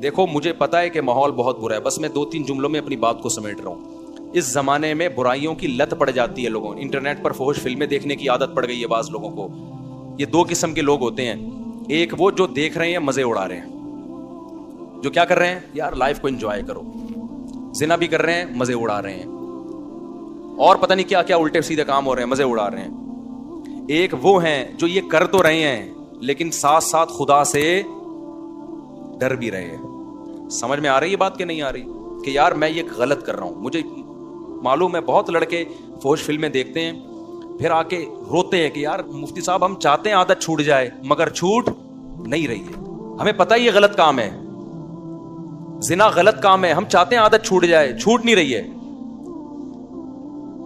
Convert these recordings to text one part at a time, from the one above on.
دیکھو مجھے پتا ہے کہ ماحول بہت برا ہے، بس میں 2-3 جملوں میں اپنی بات کو سمیٹ رہا ہوں۔ اس زمانے میں برائیوں کی لت پڑ جاتی ہے لوگوں، انٹرنیٹ پر فحش فلمیں دیکھنے کی عادت پڑ گئی ہے بعض لوگوں کو۔ یہ 2 قسم کے لوگ ہوتے ہیں، ایک وہ جو دیکھ رہے ہیں مزے اڑا رہے ہیں، جو کیا کر رہے ہیں یار لائف کو انجوائے کرو، زنا بھی کر رہے ہیں مزے اڑا رہے ہیں، اور پتہ نہیں کیا کیا الٹے سیدھے کام ہو رہے ہیں، مزے اڑا رہے ہیں۔ ایک وہ ہیں جو یہ کر تو رہے ہیں لیکن ساتھ ساتھ خدا سے ڈر بھی رہے ہیں۔ سمجھ میں آ رہی ہے بات کہ نہیں آ رہی؟ کہ یار میں یہ غلط کر رہا ہوں، مجھے معلوم ہے بہت لڑکے فحش فلمیں دیکھتے ہیں پھر آ کے روتے ہیں کہ یار مفتی صاحب ہم چاہتے ہیں عادت چھوٹ جائے مگر چھوٹ نہیں رہی ہے، ہمیں پتہ ہے یہ غلط کام ہے، زنا غلط کام ہے، ہم چاہتے ہیں عادت چھوٹ جائے، چھوٹ نہیں رہی ہے۔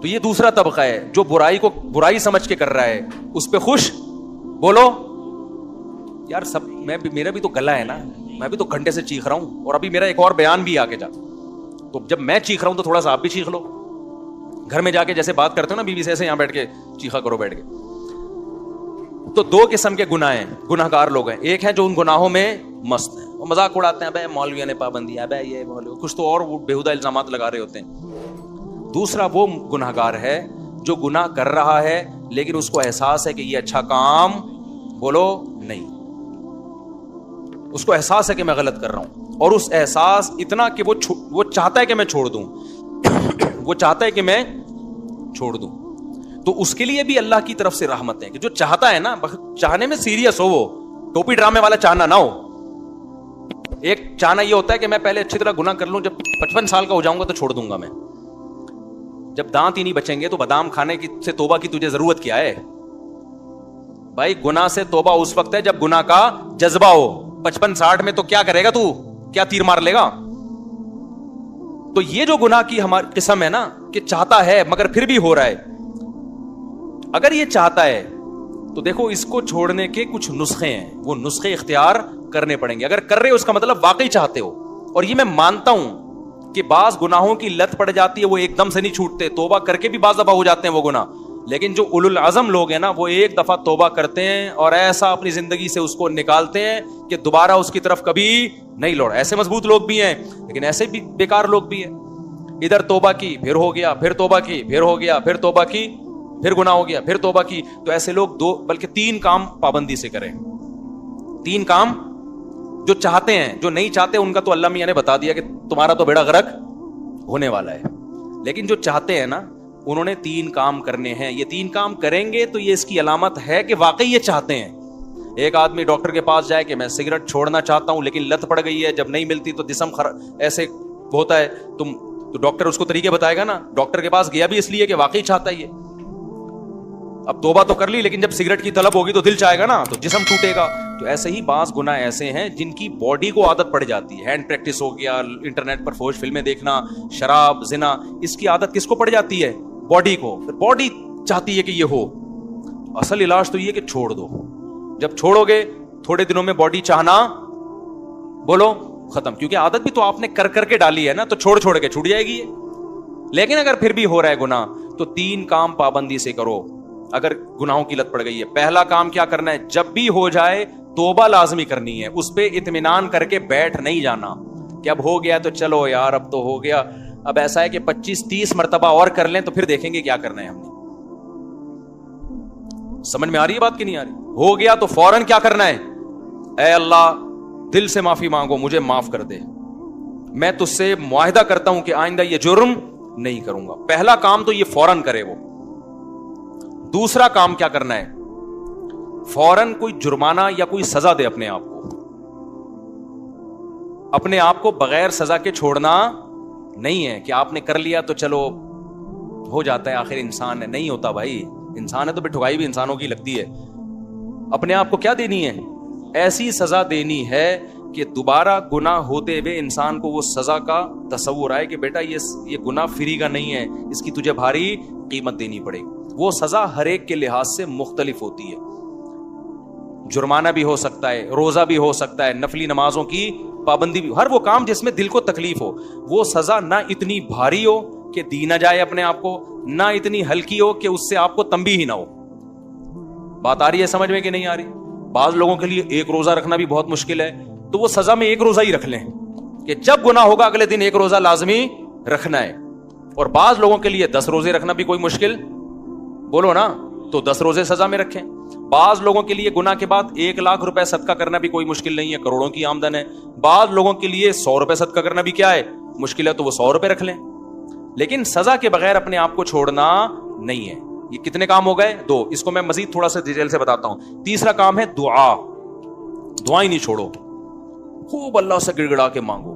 تو یہ دوسرا طبقہ ہے جو برائی کو برائی سمجھ کے کر رہا ہے، اس پہ خوش بولو یار سب، میرا بھی تو گلا ہے نا، میں بھی تو گھنٹے سے چیخ رہا ہوں، اور ابھی میرا ایک اور بیان بھی آگے جا، تو جب میں چیخ رہا ہوں تو تھوڑا سا آپ بھی چیخ لو، گھر میں جا کے جیسے بات کرتے ہو نا بیوی سے، ایسے یہاں بیٹھ کے چیخا کرو بیٹھ کے۔ تو 2 قسم کے گناہ ہیں، گناہ گار لوگ ہیں، ایک ہے جو ان گناہوں میں مست ہیں، وہ مذاق اڑاتے ہیں، بھائی مولویوں نے پابندی ہے، بھائی یہ مولوی کچھ تو اور بےہودہ الزامات لگا رہے ہوتے ہیں۔ دوسرا وہ گناہ گار ہے جو گناہ کر رہا ہے لیکن اس کو احساس ہے کہ یہ اچھا کام بولو نہیں، اس کو احساس ہے کہ میں غلط کر رہا ہوں، اور اس احساس اتنا کہ وہ چاہتا ہے کہ میں چھوڑ دوں، وہ چاہتا ہے کہ میں چھوڑ دوں۔ تو اس کے لیے بھی اللہ کی طرف سے رحمت ہے کہ جو چاہتا ہے نا، چاہنے میں سیریس ہو، وہ ٹوپی ڈرامے والا چاہنا نہ ہو۔ ایک چاہنا یہ ہوتا ہے کہ میں پہلے اچھی طرح گناہ کر لوں، جب 55 سال کا ہو جاؤں گا تو چھوڑ دوں گا میں، جب دانت ہی نہیں بچیں گے تو بادام کھانے کی سے توبہ کی تجھے ضرورت کیا ہے بھائی؟ گناہ سے توبہ اس وقت ہے جب گناہ کا جذبہ ہو، 55-60 میں تو کیا کرے گا تو، کیا تیر مار لے گا؟ تو یہ جو گناہ کی ہماری قسم ہے نا کہ چاہتا ہے مگر پھر بھی ہو رہا ہے، اگر یہ چاہتا ہے تو دیکھو اس کو چھوڑنے کے کچھ نسخے ہیں، وہ نسخے اختیار کرنے پڑیں گے۔ اگر کر رہے ہو اس کا مطلب واقعی چاہتے ہو، اور یہ میں مانتا ہوں کہ بعض گناہوں کی لت پڑ جاتی ہے، وہ ایک دم سے نہیں چھوٹتے، توبہ کر کے بھی بعض دفعہ ہو جاتے ہیں وہ گناہ، لیکن جو اولو العزم لوگ ہیں نا وہ ایک دفعہ توبہ کرتے ہیں اور ایسا اپنی زندگی سے اس کو نکالتے ہیں کہ دوبارہ اس کی طرف کبھی نہیں لوٹ۔ ایسے مضبوط لوگ بھی ہیں لیکن ایسے بھی بیکار لوگ بھی ہیں، ادھر توبہ کی پھر ہو گیا، پھر توبہ کی پھر ہو گیا، پھر توبہ کی پھر گناہ ہو گیا، پھر توبہ کی۔ تو ایسے لوگ 2 بلکہ 3 کام پابندی سے کریں، 3 کام جو چاہتے ہیں، جو نہیں چاہتے ان کا تو اللہ میاں نے بتا دیا کہ تمہارا تو بیڑا غرق ہونے والا ہے، لیکن جو چاہتے ہیں نا انہوں نے 3 کام کرنے ہیں۔ یہ 3 کام کریں گے تو یہ اس کی علامت ہے کہ واقعی یہ چاہتے ہیں۔ ایک آدمی ڈاکٹر کے پاس جائے کہ میں سگریٹ چھوڑنا چاہتا ہوں لیکن لت پڑ گئی ہے، جب نہیں ملتی تو جسم ایسے ہوتا ہے، تو ڈاکٹر اس کو طریقے بتائے گا نا۔ ڈاکٹر کے پاس گیا بھی اس لیے کہ واقعی چاہتا ہے یہ، اب توبہ تو کر لی لیکن جب سگریٹ کی طلب ہوگی تو دل چاہے گا نا، تو جسم ٹوٹے گا۔ تو ایسے ہی بعض گناہ ایسے ہیں جن کی باڈی کو عادت پڑ جاتی ہے، ہینڈ پریکٹس ہو گیا، انٹرنیٹ پر فحش فلمیں دیکھنا، شراب، زنا، اس کی عادت کس کو پڑ جاتی ہے؟ باڈی کو۔ پھر باڈی چاہتی ہے کہ یہ ہو، اصل علاج تو یہ کہ چھوڑ دو۔ جب چھوڑو گے تھوڑے دنوں میں باڈی چاہنا بولو ختم، کیونکہ عادت بھی تو آپ نے کر کر کے ڈالی ہے نا، تو چھوڑ چھوڑ کے چھوٹ جائے گی یہ۔ لیکن اگر پھر بھی ہو رہا ہے گناہ تو 3 کام پابندی سے کرو اگر گناہوں کی لت پڑ گئی ہے۔ پہلا کام کیا کرنا ہے؟ جب بھی ہو جائے توبہ لازمی کرنی ہے، اس پہ اطمینان کر کے بیٹھ نہیں جانا کہ اب ہو گیا تو چلو یار اب تو ہو گیا، اب ایسا ہے کہ 25-30 مرتبہ اور کر لیں تو پھر دیکھیں گے کیا کرنا ہے ہم نے۔ سمجھ میں آ رہی ہے بات کہ نہیں آ رہی؟ ہو گیا تو فوراً کیا کرنا ہے؟ اے اللہ دل سے معافی مانگو، مجھے معاف کر دے، میں تجھ سے معاہدہ کرتا ہوں کہ آئندہ یہ جرم نہیں کروں گا۔ پہلا کام تو یہ فوراً کرے وہ۔ دوسرا کام کیا کرنا ہے؟ فوراً کوئی جرمانہ یا کوئی سزا دے اپنے آپ کو، اپنے آپ کو بغیر سزا کے چھوڑنا نہیں ہے کہ آپ نے کر لیا تو چلو ہو جاتا ہے، آخر انسان ہے، نہیں ہوتا بھائی، انسان ہے تو پھر ٹھگائی بھی انسانوں کی لگتی ہے۔ اپنے آپ کو کیا دینی ہے؟ ایسی سزا دینی ہے کہ دوبارہ گناہ ہوتے ہوئے انسان کو وہ سزا کا تصور آئے کہ بیٹا یہ گناہ فری کا نہیں ہے، اس کی تجھے بھاری قیمت دینی پڑے گی۔ وہ سزا ہر ایک کے لحاظ سے مختلف ہوتی ہے، جرمانہ بھی ہو سکتا ہے، روزہ بھی ہو سکتا ہے، نفلی نمازوں کی پابندی بھی، ہر وہ کام جس میں دل کو تکلیف ہو۔ وہ سزا نہ اتنی بھاری ہو کہ دی نہ جائے اپنے آپ کو، نہ اتنی ہلکی ہو کہ اس سے آپ کو تنبیہ ہی نہ ہو۔ بات آ رہی ہے سمجھ میں کہ نہیں آ رہی؟ بعض لوگوں کے لیے 1 روزہ رکھنا بھی بہت مشکل ہے، تو وہ سزا میں 1 روزہ ہی رکھ لیں، کہ جب گناہ ہوگا اگلے دن ایک روزہ لازمی رکھنا ہے. اور بعض لوگوں کے لیے 10 روزے رکھنا بھی کوئی مشکل, بولو نا, تو 10 روزے سزا میں رکھیں. بعض لوگوں کے لیے گناہ کے بعد 1 لاکھ روپے صدقہ کرنا بھی کوئی مشکل نہیں ہے, کروڑوں کی آمدن ہے. بعض لوگوں کے لیے 100 روپے صدقہ کرنا بھی کیا ہے, مشکل ہے, تو وہ 100 روپے رکھ لیں. لیکن سزا کے بغیر اپنے آپ کو چھوڑنا نہیں ہے. یہ کتنے کام ہو گئے؟ 2. اس کو میں مزید تھوڑا سا ڈیٹیل سے بتاتا ہوں. تیسرا کام ہے دعا. دعائیں نہیں چھوڑو, خوب اللہ سے گڑ گڑا کے مانگو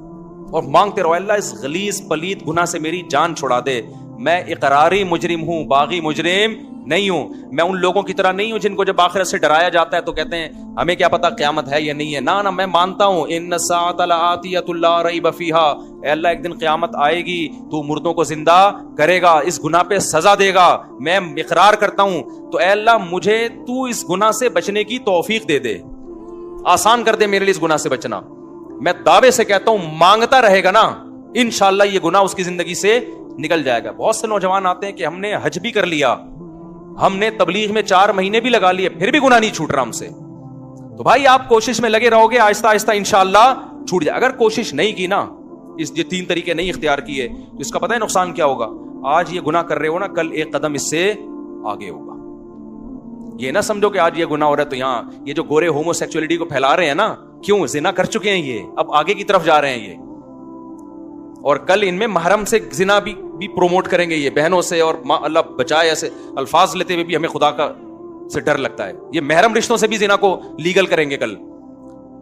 اور مانگتے رہو, اللہ اس غلیظ پلید گناہ سے میری جان چھڑا دے. میں اقراری مجرم ہوں, باغی مجرم نہیں ہوں. میں ان لوگوں کی طرح نہیں ہوں جن کو جب آخرت سے ڈرایا جاتا ہے تو کہتے ہیں ہمیں کیا پتا قیامت ہے یا نہیں ہے. نہ میں مانتا ہوں ان الساعۃ لآتیۃ لا ریب فیہا, اے اللہ ایک دن قیامت آئے گی, تو مردوں کو زندہ کرے گا, اس گناہ پہ سزا دے گا, میں اقرار کرتا ہوں. تو اے اللہ مجھے تو اس گناہ سے بچنے کی توفیق دے دے, آسان کر دے میرے لیے اس گناہ سے بچنا. میں دعوے سے کہتا ہوں مانگتا رہے گا نا, انشاءاللہ یہ گناہ اس کی زندگی سے نکل جائے گا. بہت سے نوجوان آتے ہیں کہ ہم نے حج بھی کر لیا, ہم نے تبلیغ میں 4 مہینے بھی لگا لیے, پھر بھی گناہ نہیں چھوٹ رہا ہم سے. تو بھائی آپ کوشش میں لگے رہو گے, آہستہ آہستہ انشاءاللہ چھوٹ جائے. اگر کوشش نہیں کی نا, یہ 3 طریقے نہیں اختیار کیے, تو اس کا پتہ ہے نقصان کیا ہوگا؟ آج یہ گناہ کر رہے ہو نا, کل ایک قدم اس سے آگے ہوگا. یہ نہ سمجھو کہ آج یہ گناہ ہو رہا ہے تو یہاں یہ جو گورے ہومو سیکچولیٹی کو پھیلا رہے ہیں نا, کیوں زنا کر چکے ہیں یہ, اب آگے کی طرف جا رہے ہیں یہ, اور کل ان میں محرم سے زنا بھی پروموٹ کریں گے یہ بہنوں سے, اور اللہ بچائے ایسے الفاظ لیتے ہوئے بھی ہمیں خدا کا سے ڈر لگتا ہے. یہ محرم رشتوں سے بھی زنا کو لیگل کریں گے کل,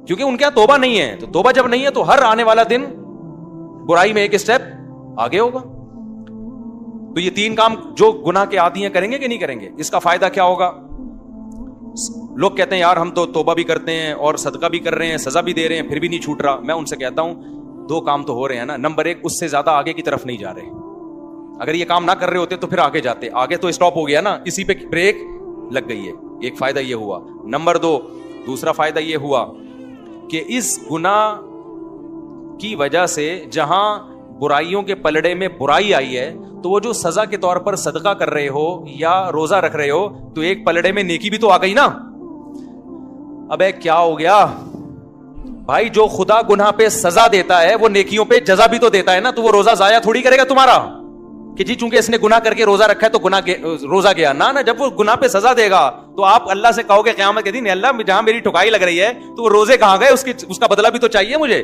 کیونکہ ان کے توبہ نہیں ہے. تو توبہ جب نہیں ہے تو ہر آنے والا دن برائی میں ایک اسٹیپ آگے ہوگا. تو یہ 3 کام جو گناہ کے عادی ہیں کریں گے کہ نہیں کریں گے؟ اس کا فائدہ کیا ہوگا؟ لوگ کہتے ہیں یار ہم تو توبہ بھی کرتے ہیں اور صدقہ بھی کر رہے ہیں, سزا بھی دے رہے ہیں, پھر بھی نہیں چھوٹ رہا. میں ان سے کہتا ہوں 2 کام تو ہو رہے ہیں نا. نمبر 1, اس سے زیادہ آگے کی طرف نہیں جا رہے. اگر یہ کام نہ کر رہے ہوتے تو پھر آگے جاتے, آگے تو اسٹاپ ہو گیا نا, اسی پہ بریک لگ گئی ہے. ایک فائدہ یہ ہوا. نمبر 2, دوسرا فائدہ یہ ہوا کہ اس گناہ کی وجہ سے جہاں برائیوں کے پلڑے میں برائی آئی ہے, تو وہ جو سزا کے طور پر صدقہ کر رہے ہو یا روزہ رکھ رہے ہو, تو ایک پلڑے میں نیکی بھی تو آ گئی نا. ابے کیا ہو گیا بھائی, جو خدا گناہ پہ سزا دیتا ہے وہ نیکیوں پہ جزا بھی تو دیتا ہے نا. تو وہ روزہ ضائع تھوڑی کرے گا تمہارا کہ جی چونکہ اس نے گناہ کر کے روزہ رکھا ہے تو روزہ گیا. نہ جب وہ گناہ پہ سزا دے گا تو آپ اللہ سے کہو گے قیامت کے دن, اللہ جہاں میری ٹھکائی لگ رہی ہے تو وہ روزے کہاں گئے, اس کا بدلہ بھی تو چاہیے مجھے.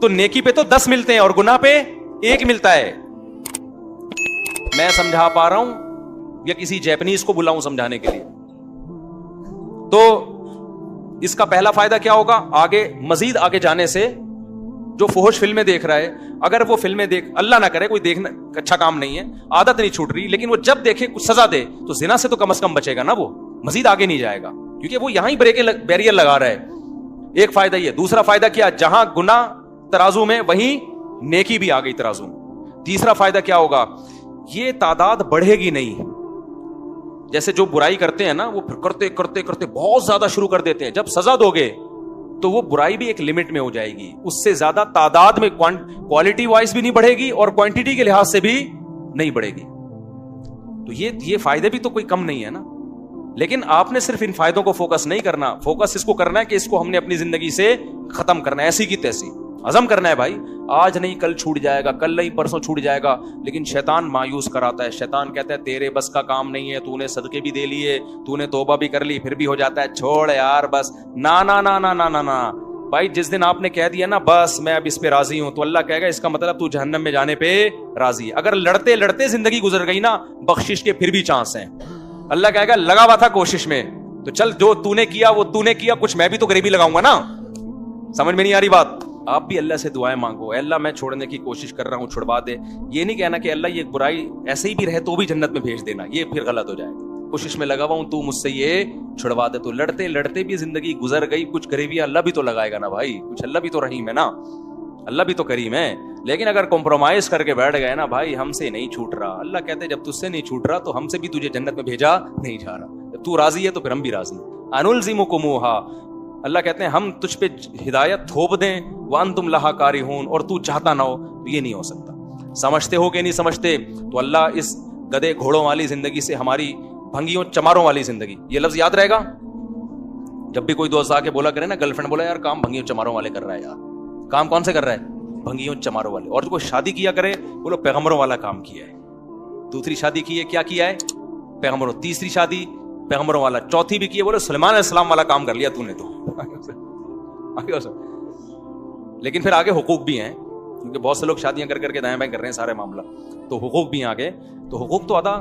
تو نیکی پہ تو 10 ملتے ہیں اور گناہ پہ 1 ملتا ہے. میں سمجھا پا رہا ہوں یا کسی جیپنیز کو بلاؤں سمجھانے کے لیے؟ تو اس کا پہلا فائدہ کیا ہوگا؟ آگے مزید آگے جانے سے جو فحش فلمیں دیکھ رہا ہے, اگر وہ فلمیں اللہ نہ کرے, کوئی دیکھنا اچھا کام نہیں ہے, عادت نہیں چھوٹ رہی, لیکن وہ جب دیکھے کچھ سزا دے تو زنا سے تو کم از کم بچے گا نا, وہ مزید آگے نہیں جائے گا کیونکہ وہ یہاں ہی بیریئر لگا رہا ہے. ایک فائدہ یہ. دوسرا فائدہ کیا؟ جہاں گناہ ترازو میں وہیں نیکی بھی آ گئی ترازو میں. تیسرا فائدہ کیا ہوگا؟ یہ تعداد بڑھے گی نہیں. جیسے جو برائی کرتے ہیں نا, وہ کرتے کرتے کرتے بہت زیادہ شروع کر دیتے ہیں, جب سزا دو گے تو وہ برائی بھی ایک لمٹ میں ہو جائے گی, اس سے زیادہ تعداد میں کوالٹی وائز بھی نہیں بڑھے گی اور کوانٹٹی کے لحاظ سے بھی نہیں بڑھے گی. تو یہ فائدے بھی تو کوئی کم نہیں ہے نا. لیکن آپ نے صرف ان فائدوں کو فوکس نہیں کرنا, فوکس اس کو کرنا ہے کہ اس کو ہم نے اپنی زندگی سے ختم کرنا ہے, ایسی کی تیسی عزم کرنا ہے. بھائی آج نہیں کل چھوٹ جائے گا, کل نہیں پرسوں چھوٹ جائے گا. لیکن شیطان مایوس کراتا ہے, شیطان کہتا ہے تیرے بس کا کام نہیں ہے, تو نے صدقے بھی دے لیے, تو نے توبہ بھی کر لی, پھر بھی ہو جاتا ہے چھوڑ یار بس. نا نا نا نا نا نا نا بھائی, جس دن آپ نے کہہ دیا نا بس میں اب اس پہ راضی ہوں, تو اللہ کہے گا اس کا مطلب تو جہنم میں جانے پہ راضی ہے. اگر لڑتے لڑتے زندگی گزر گئی نا, بخشش کے پھر بھی چانس ہیں. اللہ کہے گا لگا ہوا تھا کوشش میں, تو چل جو تو نے کیا وہ تو نے کیا, کچھ میں بھی تو غریبی لگاؤں گا نا. سمجھ میں نہیں آ رہی بات؟ آپ بھی اللہ سے دعائیں مانگو, اے اللہ میں چھوڑنے کی کوشش کر رہا ہوں, چھڑوا دے. یہ نہیں کہنا کہ اللہ یہ برائی ایسے ہی بھی رہے تو بھی جنت میں بھیج دینا, یہ پھر غلط ہو جائے گا. کوشش میں لگا ہوا ہوں, تو مجھ سے یہ چھڑوا دے. تو لڑتے لڑتے بھی زندگی گزر گئی, کچھ غریبی اللہ بھی تو لگائے گا نا بھائی, کچھ اللہ بھی تو رحیم ہے نا, اللہ بھی تو کریم ہے. لیکن اگر کمپرومائز کر کے بیٹھ گئے نا بھائی, ہم سے نہیں چھوٹ رہا, اللہ کہتے جب تجھ سے نہیں چھوٹ رہا تو ہم سے بھی تجھے جنت میں بھیجا نہیں جا رہا. جب تو راضی ہے تو پھر ہم بھی راضی. انلزمکموہا, اللہ کہتے ہیں ہم تجھ پہ ہدایت تھوپ دیں, وانتم لہا کارہون, اور تو چاہتا نہ ہو, تو یہ نہیں ہو سکتا. سمجھتے ہو کہ نہیں سمجھتے؟ تو اللہ اس گدے گھوڑوں والی زندگی سے ہماری بھنگیوں چماروں والی زندگی, یہ لفظ یاد رہے گا. جب بھی کوئی دوست آ کے بولا کرے نا, گرل فرینڈ بولا یار کام بھنگیوں چماروں والے کر رہا ہے یار, کام کون سے کر رہا ہے؟ بھنگیوں چماروں والے. اور جو کوئی شادی کیا کرے بولو پیغمبروں والا کام کیا ہے. دوسری شادی کی ہے, کیا کیا ہے؟ پیغمبروں. تیسری شادی پیغمبروں والا. چوتھی بھی کی ہے, بولو سلیمان علیہ السلام والا کام کر لیا تو نے تو. لیکن پھر آگے حقوق بھی ہیں, کیونکہ بہت سے لوگ شادیاں کر کر کے دائیں بائیں کر رہے ہیں سارے معاملہ, تو حقوق بھی ہیں آگے. تو حقوق تو ادا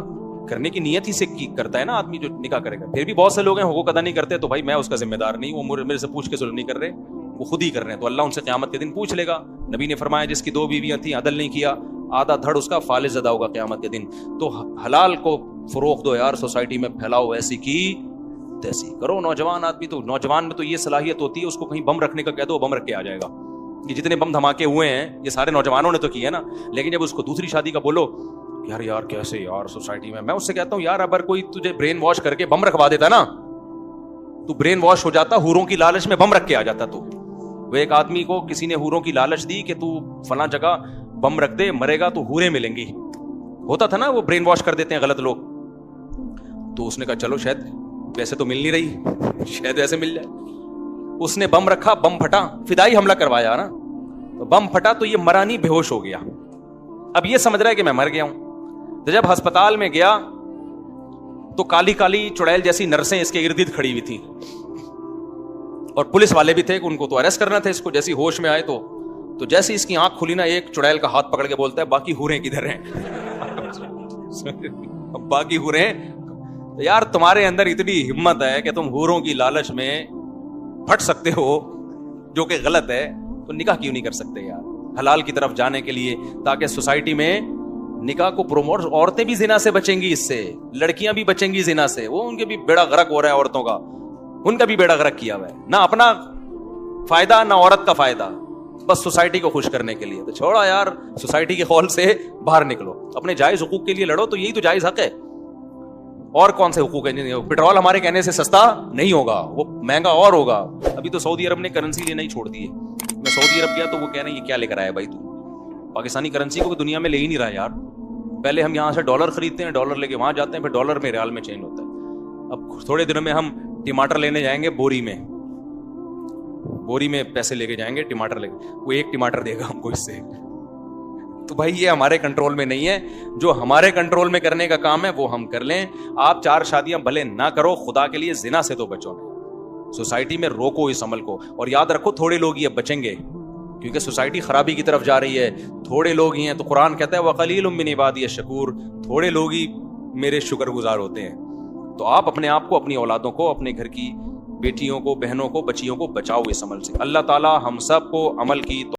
کرنے کی نیت ہی سے کرتا ہے نا آدمی جو نکاح کرے گا. پھر بھی بہت سے لوگ ہیں حقوق ادا نہیں کرتے, تو بھائی میں اس کا ذمہ دار نہیں, وہ میرے سے پوچھ کے ظلم نہیں کر رہے, وہ خود ہی کر رہے ہیں, تو اللہ ان سے قیامت کے دن پوچھ لے گا. نبی نے فرمایا جس کی 2 بیویاں تھیں عدل نہیں کیا, آدھا دھڑ اس کا فالج زدہ ہوگا قیامت کے دن. تو حلال کو فروغ دو یار, سوسائٹی میں پھیلاؤ, ایسی کی تیسی کرو. نوجوان آدمی تو, نوجوان میں تو یہ صلاحیت ہوتی ہے, اس کو کہیں بم رکھنے کا کہہ دو بم رکھ کے آ جائے گا. یہ جتنے بم دھماکے ہوئے ہیں یہ سارے نوجوانوں نے تو کیے نا. لیکن جب اس کو دوسری شادی کا بولو یار کیسے یار سوسائٹی میں اس سے کہتا ہوں یار اگر کوئی تجھے برین واش کر کے بم رکھوا دیتا نا, تو برین واش ہو جاتا, حوروں کی لالچ میں بم رکھ کے آ جاتا. تو وہ ایک آدمی کو کسی نے حوروں کی لالچ دی کہ تو فلاں جگہ بم رکھ دے, مرے گا تو حوریں ملیں گی. ہوتا تھا نا, وہ برین واش کر دیتے ہیں غلط لوگ. تو اس نے کہا چلو شاید ویسے تو مل نہیں رہی, شاید ویسے مل جائے. اس نے بم رکھا, بم پھٹا, فدائی حملہ کروایا نا, تو بم پھٹا تو یہ مرا نہیں, بے ہوش ہو گیا. اب یہ سمجھ رہا ہے کہ میں مر گیا ہوں. تو جب ہسپتال میں گیا تو کالی کالی چڑیل جیسی نرسیں اس کے ارد گرد کھڑی ہوئی تھیں, اور پولیس والے بھی تھے کہ ان کو تو اریسٹ کرنا تھا اس کو. جیسی ہوش میں آئے تو جیسے اس کی آنکھ کھلی نا, ایک چڑیل کا ہاتھ پکڑ کے بولتا ہے باقی حوریں کدھر ہیں؟ باقی حوریں. یار تمہارے اندر اتنی ہمت ہے کہ تم حوروں کی لالچ میں پھٹ سکتے ہو, جو کہ غلط ہے, تو نکاح کیوں نہیں کر سکتے یار حلال کی طرف جانے کے لیے, تاکہ سوسائٹی میں نکاح کو پروموٹ. عورتیں بھی زنا سے بچیں گی, اس سے لڑکیاں بھی بچیں گی زنا سے. وہ ان کے بھی بیڑا غرق ہو رہا ہے عورتوں کا, ان کا بھی بیڑا غرق کیا ہوا ہے, نہ اپنا فائدہ نہ عورت کا فائدہ, بس سوسائٹی کو خوش کرنے کے لیے. تو چھوڑا یار, سوسائٹی کے خول سے باہر نکلو, اپنے جائز حقوق کے لیے لڑو, تو یہی تو جائز حق ہے. اور کون سے حقوق ہیں؟ پیٹرول ہمارے کہنے سے سستا نہیں ہوگا, وہ مہنگا اور ہوگا. ابھی تو سعودی عرب نے کرنسی لینا ہی چھوڑ دی ہے. میں سعودی عرب گیا تو وہ کہہ رہے ہیں یہ کیا لے کر آیا بھائی, تو پاکستانی کرنسی کو دنیا میں لے ہی نہیں رہا یار. پہلے ہم یہاں سے ڈالر خریدتے ہیں, ڈالر لے کے وہاں جاتے ہیں, پھر ڈالر میں ریال میں چینج ہوتا ہے. اب تھوڑے دنوں میں ہم ٹماٹر لینے جائیں گے, بوری میں پیسے لے کے جائیں گے ٹماٹر لے کے, وہ 1 ٹماٹر دے گا ہم کو اس سے. تو بھائی یہ ہمارے کنٹرول میں نہیں ہے. جو ہمارے کنٹرول میں کرنے کا کام ہے وہ ہم کر لیں. آپ 4 شادیاں بھلے نہ کرو, خدا کے لیے زنا سے تو بچو. سوسائٹی میں روکو اس عمل کو, اور یاد رکھو تھوڑے لوگ یہ بچیں گے, کیونکہ سوسائٹی خرابی کی طرف جا رہی ہے. تھوڑے لوگ ہی ہیں, تو قرآن کہتا ہے وَقَلِيلٌ مِّنْ عِبَادِيَ الشَّكُورُ, تھوڑے لوگ ہی میرے شکر گزار ہوتے ہیں. تو آپ اپنے آپ کو, اپنی اولادوں کو, اپنے گھر کی بیٹیوں کو, بہنوں کو, بچیوں کو بچاؤ اس عمل سے. اللہ تعالی ہم سب کو عمل کی